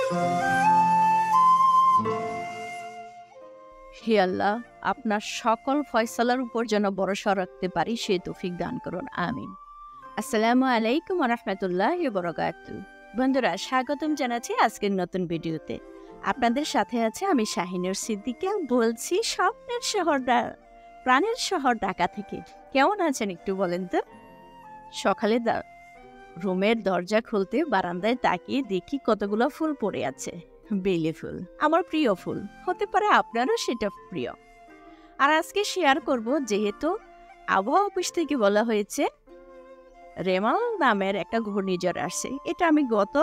হে আল্লাহ, আপনার সকল ফয়সালার উপর যেন ভরসা রাখতে পারি সে তৌফিক দান করুন, আমিন। আসসালামু আলাইকুম ওয়া রাহমাতুল্লাহি ওয়া বারাকাতুহু। বন্ধুরা, স্বাগতম জানাচ্ছি আজকের নতুন ভিডিওতে। আপনাদের সাথে আছে আমি শাহিনুর সিদ্দিকা, বলছি স্বপ্নের শহর প্রাণের শহর ঢাকা থেকে। কেমন আছেন একটু বলেন তো? সকালে রুমের দরজা খুলতে বারান্দায় তাকিয়ে দেখি কতগুলো ফুল পড়ে আছে। বেলি ফুল আমার প্রিয় ফুল, হতে পারে আপনারও সেটা প্রিয়। আর আজকে শেয়ার করব, যেহেতু আবহাওয়া অফিস থেকে বলা হয়েছে রেমাল নামের একটা ঘূর্ণিঝড় আসছে। এটা আমি গত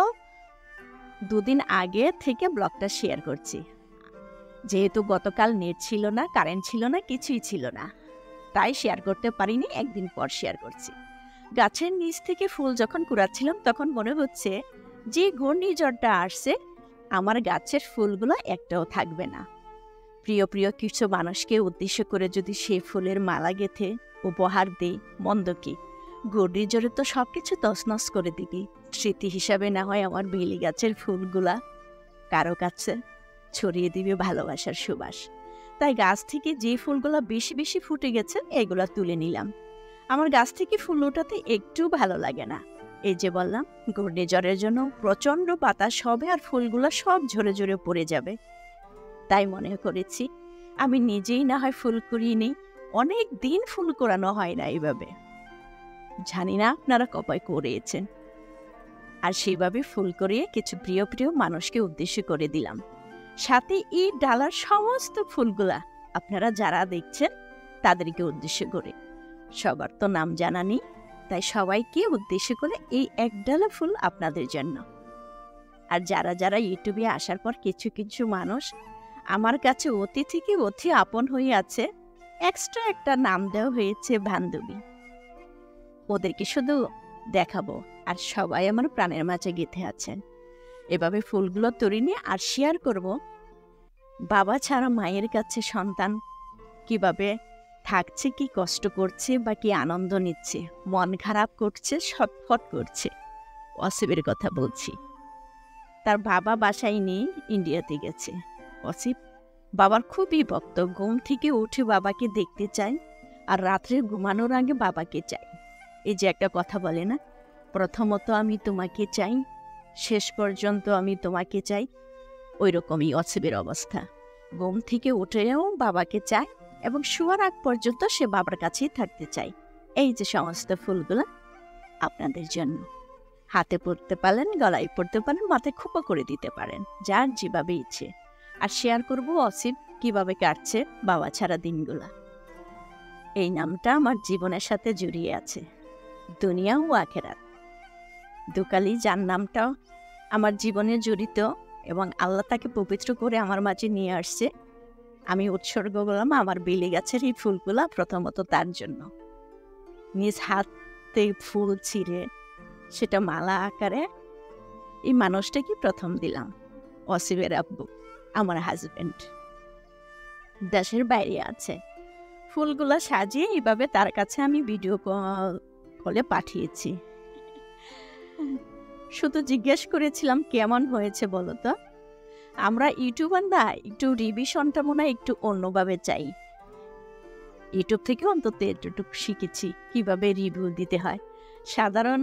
দুদিন আগে থেকে ব্লগটা শেয়ার করছি। যেহেতু গতকাল নেট ছিল না, কারেন্ট ছিল না, কিছুই ছিল না, তাই শেয়ার করতে পারিনি, একদিন পর শেয়ার করছি। গাছের নিচ থেকে ফুল যখন কুড়াচ্ছিলাম তখন মনে হচ্ছে যে ঘূর্ণিঝড়টা আসছে আমার গাছের ফুলগুলো একটাও থাকবে না। প্রিয় প্রিয় কিছু মানুষকে উদ্দেশ্য করে যদি সে ফুলের মালা গেঁথে উপহার দেই, মন্দ কি? ঘূর্ণিঝড়ে তো সব কিছু তছনছ করে দিবি। স্মৃতি হিসাবে না হয় আমার বেলি গাছের ফুলগুলা কারো কাছে ছড়িয়ে দিবে ভালোবাসার সুবাস। তাই গাছ থেকে যে ফুলগুলো বেশি বেশি ফুটে গেছে এগুলা তুলে নিলাম। আমার গাছ থেকে ফুল ওঠাতে একটু ভালো লাগে না। এই যে বললাম, ঘূর্ণিঝড়ের জন্য প্রচণ্ড বাতাস হবে আর ফুলগুলো সব ঝরে ঝরে পড়ে যাবে। তাই মনে করেছি আমি নিজেই না হয় ফুল কুড়িয়ে নিই। অনেক দিন ফুল কোরানো হয় না এইভাবে। জানি না আপনারা কপায় করিয়েছেন। আর সেইভাবে ফুল করিয়ে কিছু প্রিয় প্রিয় মানুষকে উদ্দেশ্য করে দিলাম। সাথে এই ডালার সমস্ত ফুলগুলা আপনারা যারা দেখছেন তাদেরকে উদ্দেশ্য করে। সবার তো নাম জানা নেই, তাই সবাইকে উদ্দেশ্য করে এই এক ডালা ফুল আপনাদের জন্য। আর যারা যারা ইউটিউবে আসার পর কিছু কিছু মানুষ আমার কাছে অতি থেকে অতি আপন হয়ে আছে, এক্সট্রা একটা নাম দেওয়া হয়েছে বান্ধবী। ওদেরকে শুধু দেখাবো, আর সবাই আমার প্রাণের মাঝে গেঁথে আছেন। এভাবে ফুলগুলো তৈরি নিয়ে আর শেয়ার করব বাবা ছাড়া মায়ের কাছে সন্তান কিভাবে থাকছে, কি কষ্ট করছে বা কি আনন্দ নিচ্ছে, মন খারাপ করছে, ছটফট করছে। অসিফের কথা বলছি। তার বাবা বাসায় নিয়ে ইন্ডিয়াতে গেছে। অসিফ বাবার খুবই ভক্ত। ঘুম থেকে উঠে বাবাকে দেখতে চাই, আর রাত্রে ঘুমানোর আগে বাবাকে চাই। এই যে একটা কথা বলে না, প্রথমত আমি তোমাকে চাই, শেষ পর্যন্ত আমি তোমাকে চাই। ওই রকমই অসিফের অবস্থা। ঘুম থেকে উঠেও বাবাকে চায় এবং শোয়ার আগ পর্যন্ত সে বাবার কাছেই থাকতে চায়। এই যে সমস্ত ফুলগুলো আপনাদের জন্য। হাতে পড়তে পারেন, গলায় পড়তে পারেন, মাথায় খোপা করে দিতে পারেন, যার যেভাবে ইচ্ছে। আর শেয়ার করব অসিফ কিভাবে কাটছে বাবা ছাড়া দিনগুলা। এই নামটা আমার জীবনের সাথে জড়িয়ে আছে, দুনিয়া ও আখেরাত দুকালি। যার নামটাও আমার জীবনে জড়িত এবং আল্লাহ তাকে পবিত্র করে আমার মাঝে নিয়ে আসছে। আমি উৎসর্গ করলাম আমার বেলি গাছের এই ফুলগুলা প্রথমত তার জন্য। নিজ হাতে ফুল ছিঁড়ে সেটা মালা আকারে এই মানুষটাকে প্রথম দিলাম। অসিফের আব্বু, আমার হাজবেন্ড, দেশের বাইরে আছে। ফুলগুলা সাজিয়ে এইভাবে তার কাছে আমি ভিডিও কলে পাঠিয়েছি। শুধু জিজ্ঞেস করেছিলাম কেমন হয়েছে বলো তো। আমরা ইউটিউবার না, একটু রিভিশনটা মনে হয় একটু অন্যভাবে চাই। ইউটিউব থেকে অন্তত এটুকু শিখেছি কিভাবে রিভিউ দিতে হয়। সাধারণ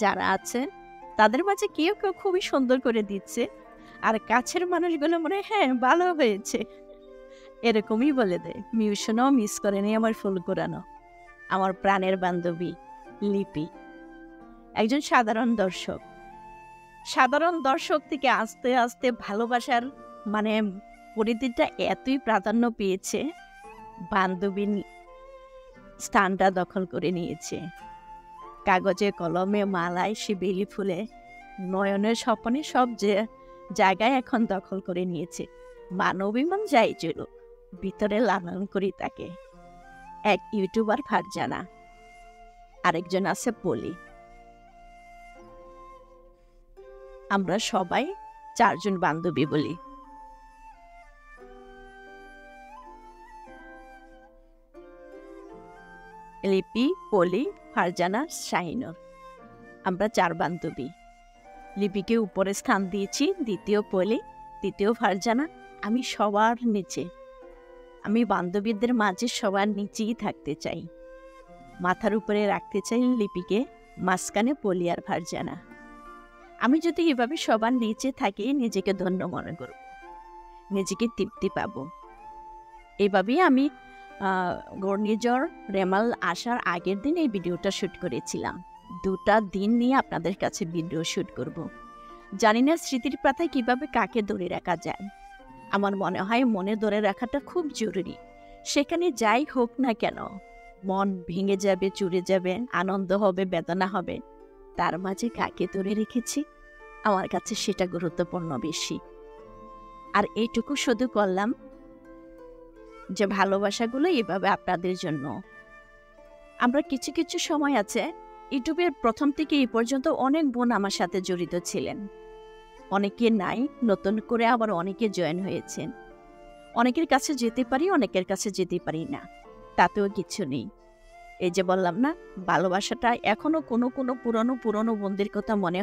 যারা আছে তাদের মাঝে কেউ কেউ খুবই সুন্দর করে দিচ্ছে, আর কাছের মানুষগুলো মনে হয় হ্যাঁ ভালো হয়েছে এরকমই বলে দেয়। মিউশনও মিস করেনি আমার ফুল কোরানো। আমার প্রাণের বান্ধবী লিপি একজন সাধারণ দর্শক থেকে আস্তে আস্তে ভালোবাসার মানে পরিধিটা এতই প্রাধান্য পেয়েছে, বান্ধবী স্থানটা দখল করে নিয়েছে। কাগজে কলমে মালায় সে বেলি ফুলে নয়নের স্বপনে সব যে জায়গায় এখন দখল করে নিয়েছে। মানবিমান যাই চলুক, ভিতরে লালন করি তাকে। এক ইউটিউবার ফারজানা, আরেকজন আছে পলি। আমরা সবাই চারজন বান্ধবী বলি। লিপি, পলি, ফারজানা, শাহিনুর, আমরা চার বান্ধবী। লিপিকে উপরে স্থান দিয়েছি, দ্বিতীয় পলি, তৃতীয় ফারজানা। আমি সবার নিচে, আমি বান্ধবীদের মাঝে সবার নিচেই থাকতে চাই। মাথার উপরে রাখতে চাই লিপিকে, মাঝখানে পলি আর ফারজানা। আমি যদি এভাবে সবার নিচে থাকি, নিজেকে ধন্য মনে করব, নিজেকে তৃপ্তি পাব। এভাবেই আমি ঘূর্ণিঝড় রেমাল আসার আগের দিন এই ভিডিওটা শ্যুট করেছিলাম। 2টা দিন নিয়ে আপনাদের কাছে ভিডিও শ্যুট করব। জানি না স্মৃতির পাতায় কীভাবে কাকে ধরে রাখা যায়। আমার মনে হয় মনে ধরে রাখাটা খুব জরুরি। সেখানে যাই হোক না কেন, মন ভেঙে যাবে, চুরে যাবে, আনন্দ হবে, বেদনা হবে, তার মাঝে কাকে ধরে রেখেছি, আমার কাছে সেটা গুরুত্বপূর্ণ বেশি। আর এইটুকু শুধু করলাম যে ভালোবাসাগুলো এভাবে আপনাদের জন্য। আমরা কিছু কিছু সময় আছে, ইউটিউবের প্রথম থেকে এই পর্যন্ত অনেক বোন আমার সাথে জড়িত ছিলেন, অনেকে নাই, নতুন করে আবার অনেকে জয়েন হয়েছেন। অনেকের কাছে যেতে পারি, অনেকের কাছে যেতে পারি না, তাতেও কিছু নেই। এই যে বললাম না, ভালোবাসাটা এখনো কোনো কোনো পুরনো বোনদের কথা মনে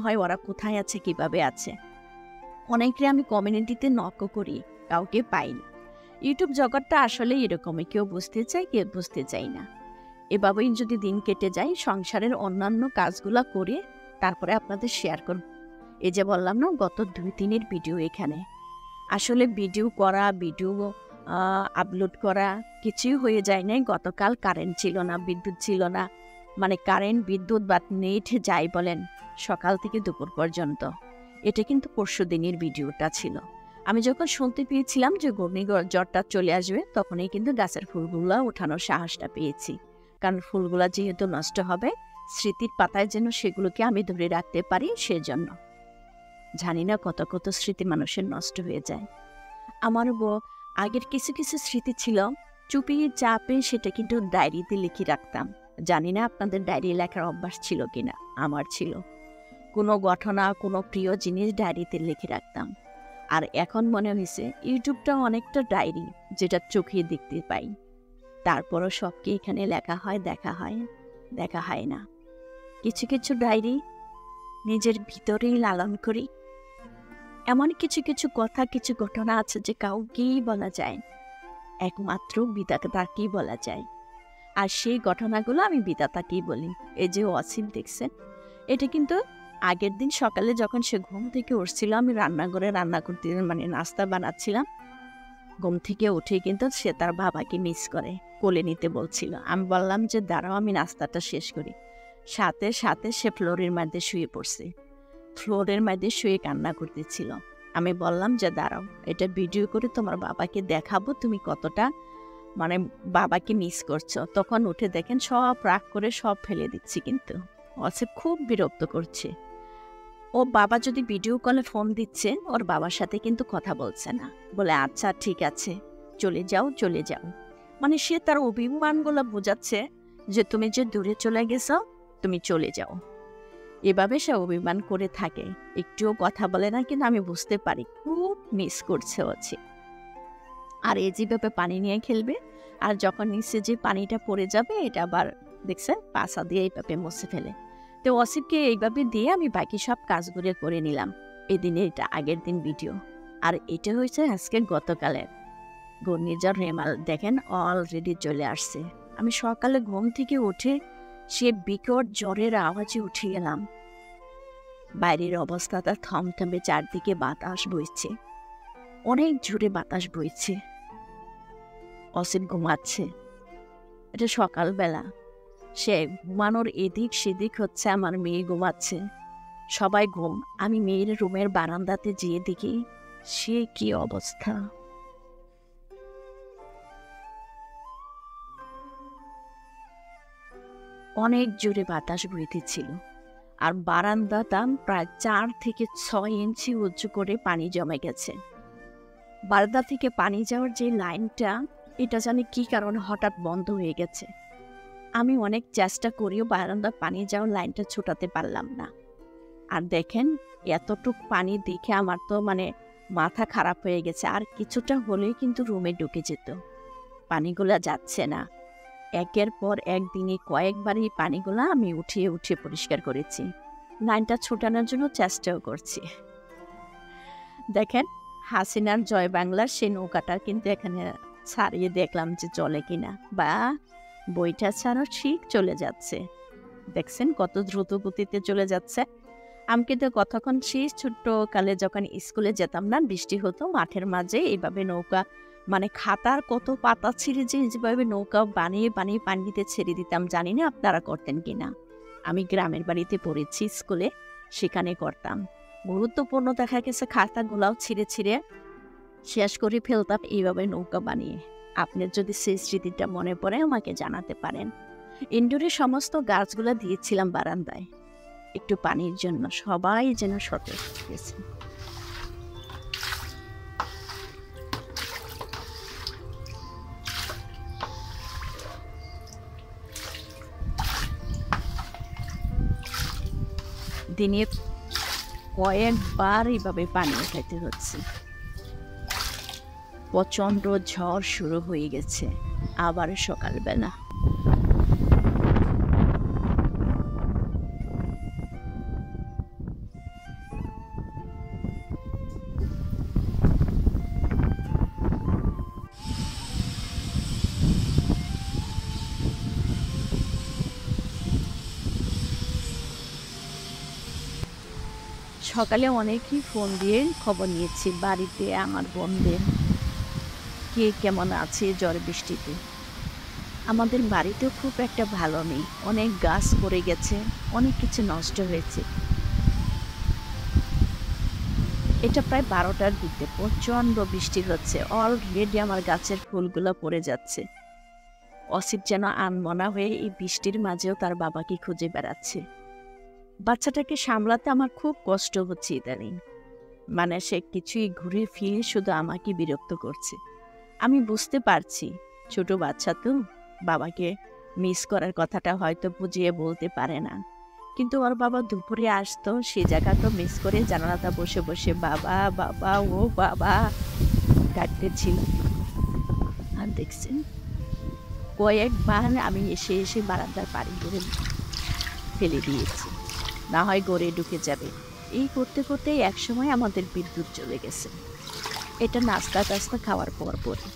হয় ওরা কোথায় আছে, কিভাবে আছে। অনেকে আমি কমিউনিটিতে নক করি, কাউকে পাই না। ইউটিউব জগৎটা আসলে এরকমই, কেউ বুঝতে চায়, কেউ বুঝতে চায় না। এভাবেই যদি দিন কেটে যায়, সংসারের অন্যান্য কাজগুলো করে তারপরে আপনাদের শেয়ার করব। এই যে বললাম না, গত 2-3 ভিডিও এখানে আসলে ভিডিও করা, ভিডিও আপলোড করা কিছুই হয়ে যায় নাই। গতকাল কারেন্ট ছিল না, বিদ্যুৎ ছিল না, মানে কারেন্ট, বিদ্যুৎ বা নেট যাই বলেন, সকাল থেকে দুপুর পর্যন্ত। এটা কিন্তু পরশু দিনের ভিডিওটা ছিল। আমি যখন শুনতে পেয়েছিলাম যে ঘূর্ণিঝড়টা চলে আসবে, তখনই কিন্তু গাছের ফুলগুলো ওঠানোর সাহসটা পেয়েছি। কারণ ফুলগুলা যেহেতু নষ্ট হবে, স্মৃতির পাতায় যেন সেগুলোকে আমি ধরে রাখতে পারি, সেজন্য। জানি না কত কত স্মৃতি মানুষের নষ্ট হয়ে যায়। আমার আগের কিছু কিছু স্মৃতি ছিল, চুপিয়ে চাপে সেটা কিন্তু ডায়েরিতে লিখে রাখতাম। জানি না আপনাদের ডায়েরি লেখার অভ্যাস ছিল কিনা, আমার ছিল। কোনো ঘটনা, কোনো প্রিয় জিনিস ডায়েরিতে লিখে রাখতাম। আর এখন মনে হয়েছে ইউটিউবটা অনেকটা ডায়েরি, যেটা চোখে দেখতে পাই। তারপরও সবকে এখানে লেখা হয়, দেখা হয় না। কিছু কিছু ডায়েরি নিজের ভিতরেই লালন করি। এমন কিছু কিছু কথা, কিছু ঘটনা আছে যে কাউকেই বলা যায়, একমাত্র বিধাতাকেই বলা যায়। আর সেই ঘটনাগুলো আমি বিধাতাকেই বলি। এই যে অসীম দেখছেন, এটা কিন্তু আগের দিন সকালে যখন সে ঘুম থেকে উঠছিল, আমি রান্নাঘরে রান্না করতে, মানে নাস্তা বানাচ্ছিলাম। ঘুম থেকে উঠে কিন্তু সে তার বাবাকে মিস করে, কোলে নিতে বলছিল। আমি বললাম যে দাঁড়াও, আমি নাস্তাটা শেষ করি। সাথে সাথে সে ফ্লোরের মধ্যে শুয়ে পড়ছে, ফ্লোরের মধ্যে শুয়ে কান্না করতেছিল। আমি বললাম যে দাঁড়াও, এটা ভিডিও করে তোমার বাবাকে দেখাবো তুমি কতটা মানে বাবাকে মিস করছো। তখন উঠে দেখেন সব রাগ করে সব ফেলে দিচ্ছি, কিন্তু অসীম খুব বিরক্ত করছে। ও বাবা যদি ভিডিও কলে ফোন দিচ্ছে, ওর বাবার সাথে কিন্তু কথা বলছে না, বলে আচ্ছা ঠিক আছে, চলে যাও। মানে সে তার অভিমানগুলো বোঝাচ্ছে যে তুমি যে দূরে চলে গেছো, তুমি চলে যাও। এভাবে সে অভিমান করে থাকে, একটুও কথা বলে না। কিন্তু আমি বুঝতে পারি খুব মিস করছে হচ্ছে। আর এই যেভাবে পানি নিয়ে খেলবে, আর যখন নিচে যে পানিটা পড়ে যাবে, এটা আবার দেখছেন পাশা দিয়ে এইভাবে মুছে ফেলে। তো অসীমকে এইভাবে দিয়ে আমি বাকি সব কাজগুলো করে নিলাম। এদিনে এটা আগের দিন ভিডিও, আর এটা হয়েছে আজকের গতকালের। ঘূর্ণিঝড় রেমাল দেখেন অলরেডি চলে আসছে। আমি সকালে ঘুম থেকে উঠে সে বিকট জ্বরের আওয়াজে উঠে গেলাম। বাইরের অবস্থাটা থমথমে, চারদিকে বাতাস বইছে, অনেক জোরে বাতাস বইছে। অসীম ঘুমাচ্ছে, এটা সকালবেলা। সে ঘুমানোর এদিক সেদিক হচ্ছে, আমার মেয়ে ঘুমাচ্ছে, সবাই ঘুম। আমি মেয়ের রুমের বারান্দাতে যেয়ে দেখি সে কি অবস্থা। অনেক জোরে বাতাস বইতেছিল, আর বারান্দাটা প্রায় 4 থেকে 6 ইঞ্চি উঁচু করে পানি জমে গেছে। বারান্দা থেকে পানি যাওয়ার যে লাইনটা, এটা জানি কি কারণে হঠাৎ বন্ধ হয়ে গেছে। আমি অনেক চেষ্টা করিও বারান্দার পানি যাওয়ার লাইনটা ছোটাতে পারলাম না। আর দেখেন এতটুক পানি দেখে আমার তো মানে মাথা খারাপ হয়ে গেছে। আর কিছুটা হলেই কিন্তু রুমে ঢুকে যেত, পানিগুলা যাচ্ছে না। একের পর এক দিনে কয়েকবার এই পানিগুলা আমি উঠিয়ে পরিষ্কার করেছি। লাইনটা ছোটানোর জন্য চেষ্টাও করছি। দেখেন হাসিনার জয় বাংলার সেই নৌকাটা কিন্তু এখানে ছাড়িয়ে দেখলাম যে চলে কিনা, বা বইটা ছাড়াও ঠিক চলে যাচ্ছে। দেখছেন কত দ্রুত গতিতে চলে যাচ্ছে। আমি কিন্তু কতক্ষণ সেই ছোট্ট কালে যখন স্কুলে যেতাম না, বৃষ্টি হতো মাঠের মাঝে এইভাবে নৌকা, মানে খাতার কত পাতা ছিঁড়ে যেভাবে নৌকা বানিয়ে বানিয়ে পানিতে ছেড়ে দিতাম, জানি না আপনারা করতেন কিনা। আমি গ্রামের বাড়িতে পড়েছি স্কুলে, সেখানে করতাম। গুরুত্বপূর্ণ দেখা গেছে খাতাগুলাও ছিঁড়ে ছিঁড়ে শেষ করে ফেলতাম এইভাবে নৌকা বানিয়ে। আপনার যদি সেই স্মৃতিটা মনে পড়ে আমাকে জানাতে পারেন। ইনডোরে সমস্ত গাছগুলো দিয়েছিলাম বারান্দায় একটু পানির জন্য, সবাই যেন সতেজ হয়েছে। দিনে কয়েকবার এইভাবে পানি উঠাইতে হচ্ছে। প্রচণ্ড ঝড় শুরু হয়ে গেছে আবার সকালবেলা। সকালে অনেকেই ফোন দিয়ে খবর নিয়েছি বাড়িতে আমার বোনদের কে কেমন আছে ঝড় বৃষ্টিতে। আমাদের বাড়িতেও খুব একটা ভালো নেই, অনেক গাছ পড়ে গেছে, অনেক কিছু নষ্ট হয়েছে। এটা প্রায় 12টার দিকে প্রচণ্ড বৃষ্টি হচ্ছে। অলরেডি আমার গাছের ফুলগুলো পড়ে যাচ্ছে। অসিফ যেন আনমনা হয়ে এই বৃষ্টির মাঝেও তার বাবাকে খুঁজে বেড়াচ্ছে। বাচ্চাটাকে সামলাতে আমার খুব কষ্ট হচ্ছে ইদানিং। মানে সে কিছুই ঘুরে ফিরে শুধু আমাকে বিরক্ত করছে। আমি বুঝতে পারছি ছোট বাচ্চা তো, বাবাকে মিস করার কথাটা হয়তো বুঝিয়ে বলতে পারে না, কিন্তু ওর বাবা দুপুরে আসতো, সে জায়গা তো মিস করে জানালাটা বসে বসে বাবা বাবা ও বাবা ডাকতেছিল। আর দেখছেন কয়েকবার আমি এসে এসে বারান্দার পাড়ি করে ফেলে দিয়েছি, না হয় গড়ে ঢুকে যাবে। এই করতে করতে একসময় আমাদের বিদ্যুৎ চলে গেছে। এটা নাস্তা টাস্তা খাওয়ার পর পরে।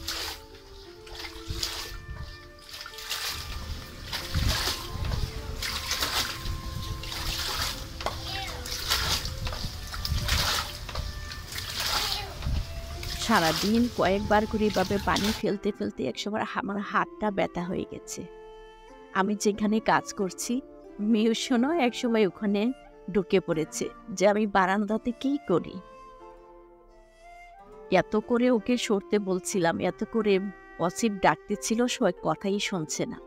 সারাদিন কয়েকবার করে এভাবে পানি ফেলতে ফেলতে একসময় আমার হাতটা ব্যথা হয়ে গেছে। আমি যেখানে কাজ করছি মিউশনও একসময় ওখানে ঢুকে পড়েছে যে আমি বারান্দাতে কি করি। এত করে ওকে সরতে বলছিলাম, এত করে অসিফ ডাকতেছিল, সবাই কথাই শুনছে না।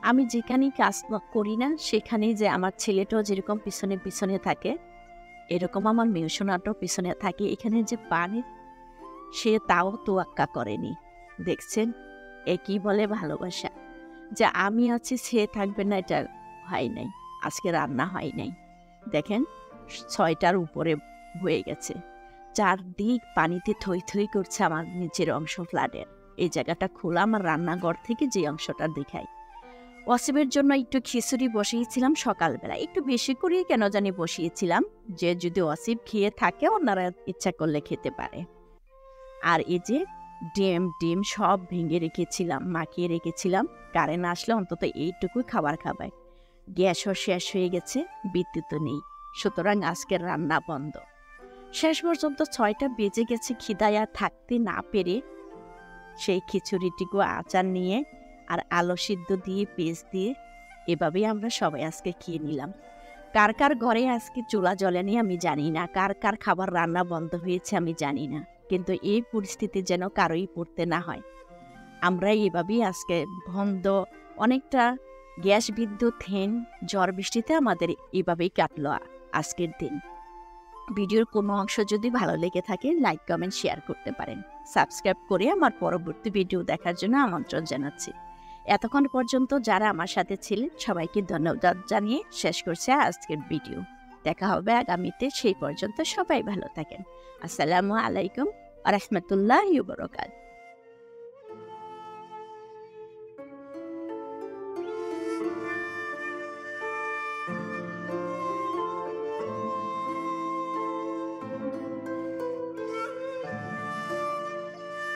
আমি যেখানেই কাজ করি না সেখানেই যে আমার ছেলেটাও যেরকম পিছনে পিছনে থাকে, এরকম আমার মিউশনাটাও পিছনে থাকে। এখানে যে পানি, সে তাও তোয়াক্কা করেনি। দেখছেন একই বলে ভালোবাসা, যে আমি আছি সে থাকবে না, এটা হয় নাই। আজকে রান্না হয় নাই। দেখেন 6টার উপরে হয়ে গেছে, চারদিক পানিতে থই থই করছে। আমার নিচের অংশ ফ্ল্যাটের এই জায়গাটা খোলা, আমার রান্নাঘর থেকে যে অংশটা দেখাই। ওয়াসিমের জন্য একটু খিচুড়ি বসিয়েছিলাম সকালবেলা, একটু বেশি করেই কেন জানি বসিয়েছিলাম, যে যদি ওয়াসিফ খেয়ে থাকে ওনারা ইচ্ছা করলে খেতে পারে। আর এই যে ডিম সব ভেঙে রেখেছিলাম, মাখিয়ে রেখেছিলাম, কারেন্ট আসলে অন্তত এইটুকু খাবার খাবায়। গ্যাসও শেষ হয়ে গেছে, বিদ্যুৎও নেই, সুতরাং আজকের রান্না বন্ধ। শেষ পর্যন্ত 6টা বেজে গেছে, খিদায় আর থাকতে না পেরে সেই খিচুড়িটিকু আচার নিয়ে আর আলু সিদ্ধ দিয়ে পেঁয়াজ দিয়ে এভাবেই আমরা সবাই আজকে খেয়ে নিলাম। কার কার ঘরে আজকে চুলা জ্বলেনি আমি জানি না, কার কার খাবার রান্না বন্ধ হয়েছে আমি জানি না, কিন্তু এই পরিস্থিতি যেন কারোই পড়তে না হয়। আমরা এভাবেই আজকে বন্ধ অনেকটা গ্যাস বিদ্যুৎ হেন ঝড় বৃষ্টিতে আমাদের এভাবেই কাটলো আজকের দিন। ভিডিওর কোনো অংশ যদি ভালো লেগে থাকে লাইক কমেন্ট শেয়ার করতে পারেন। সাবস্ক্রাইব করে আমার পরবর্তী ভিডিও দেখার জন্য আমন্ত্রণ জানাচ্ছি। এতক্ষণ পর্যন্ত যারা আমার সাথে ছিলেন সবাইকে ধন্যবাদ জানিয়ে শেষ করছে আজকের ভিডিও। দেখা হবে আগামীতে, সেই পর্যন্ত সবাই ভালো থাকেন। আসসালামু আলাইকুম ওয়া রাহমাতুল্লাহি ওয়া বারাকাতুহু।